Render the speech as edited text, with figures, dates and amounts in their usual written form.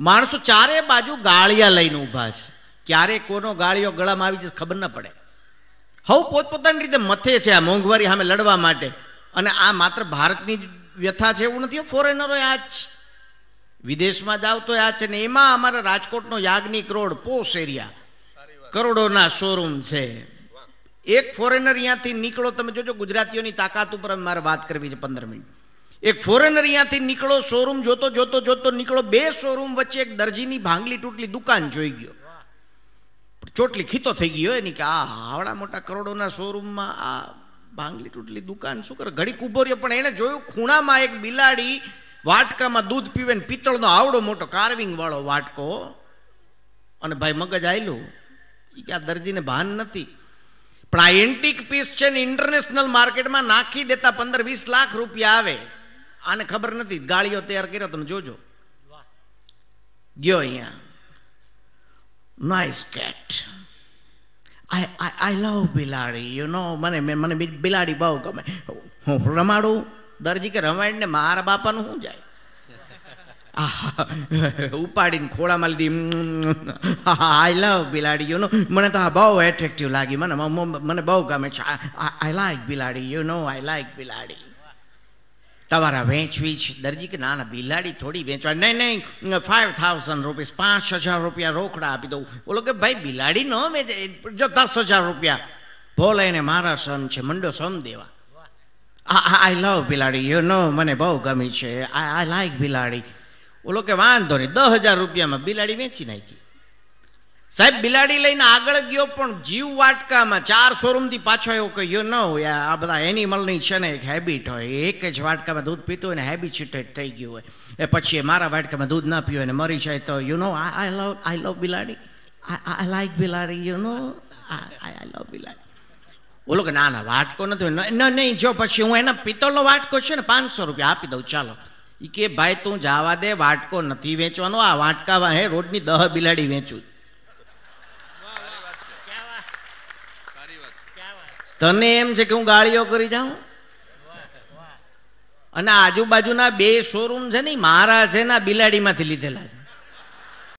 માણસો ચારે બાજુ ગાળિયા લઈને ઊભા છે. ક્યારે કોનો ગાળિયો ગળામાં આવી જશે ખબર ન પડે. હવે પોતપોતાની રીતે મથે છે આ મોંઘવારી સામે લડવા માટે. અને આ માત્ર ભારતની વ્યથા છે એવું નથી, ફોરેનરો આ જ વિદેશમાં જાવ તો આ છે ને. એમાં અમારા રાજકોટનો યાજ્ઞિક રોડ પોશ એરિયા, કરોડોના શોરૂમ છે. એક ફોરેનર અહીંયાથી નીકળો, તમે જોજો ગુજરાતીઓની તાકાત ઉપર મારે વાત કરવી છે 15 મિનિટ. એક ફોરેનર અહીંયાથી નીકળો, શોરૂમ જોતો જોતો જોતો નીકળો, 2 શોરૂમ વચ્ચે એક દરજીની ભાંગલી તૂટલી દુકાન જોઈ ગયો. ચોટલી ખીતો થઈ ગયો એની કે આ આવડા મોટા કરોડોના શોરૂમમાં આ ભાંગલી તૂટલી દુકાન શું કરે. ઘડીક ઊભો રહ્યો, પણ એણે જોયું ખૂણામાં એક બિલાડી વાટકામાં દૂધ પીવે ને પિત્તળનો આવડો મોટો કાર્વિંગ વાળો વાટકો. અને ભાઈ મગજ આયલું કે આ દરજીને ભાન નથી. પણ આ એન્ટિક પીસ છે ને ઇન્ટરનેશનલ માર્કેટમાં નાખી દેતા 15-20 લાખ રૂપિયા આવે. આને ખબર નથી, ગાળીઓ તૈયાર કર્યો તમે જોજો. ગયો અહીંયા, નાઇસ કેટ, આઈ લવ બિલાડી, યુ નો. મને બિલાડી બહુ ગમે. હું રમાડું? દરજી કે રમાડીને મારા બાપાનું શું જાય. ઉપાડીને ખોળામાં લીધી. આઈ લવ બિલાડી, યુ નો. મને તો આ બહુ એટ્રેક્ટિવ લાગી, મને બહુ ગમે છે. આઈ લાઈક બિલાડી, યુ નો, આઈ લાઈક બિલાડી. તમારા વેચવી છે? દરજી કે ના ના, બિલાડી થોડી વેચવા. નહીં 5000 રૂપીસ, 5000 રૂપિયા રોકડા આપી દઉં. બોલો કે ભાઈ બિલાડી ન વેચે, જો 10000 રૂપિયા. બોલે એને મારા સન છે, મંડો સમ દેવા. આઈ લવ બિલાડી, યુ નો, મને બહુ ગમી છે, આઈ લાઈક બિલાડી. બોલો કે વાંધો નહીં, 10000 રૂપિયામાં બિલાડી વેચી નાખી. સાહેબ બિલાડી લઈને આગળ ગયો, પણ જીવ વાટકામાં. 4 શોરૂમથી પાછો એવો કહ્યું ન હોય. આ બધા એનિમલની છે ને એક હેબિટ હોય, એક જ વાટકામાં દૂધ પીતું હોય ને હેબિચ્યુટેડ થઈ ગયું હોય. એ પછી એ મારા વાટકામાં દૂધ ના પીવે ને મરી જાય તો યુ નો આઈ લવ બિલાડી, આઈ લાઈક બિલાડી, યુ નો, આઈ લવ બિલાડી. બોલો કે ના ના વાટકો નથી. નહીં જો પછી હું એના પિત્તળનો વાટકો છે ને 500 રૂપિયા આપી દઉં, ચાલો. એ કે ભાઈ તું જવા દે, વાટકો નથી વેચવાનો. આ વાટકામાં હે રોડની 10 બિલાડી વેચું. તને એમ છે કે હું ગાળીઓ કરી જાઉં? અને આજુબાજુના 2 શોરૂમ છે ને મારા છે ને બિલાડીમાંથી લીધેલા છે.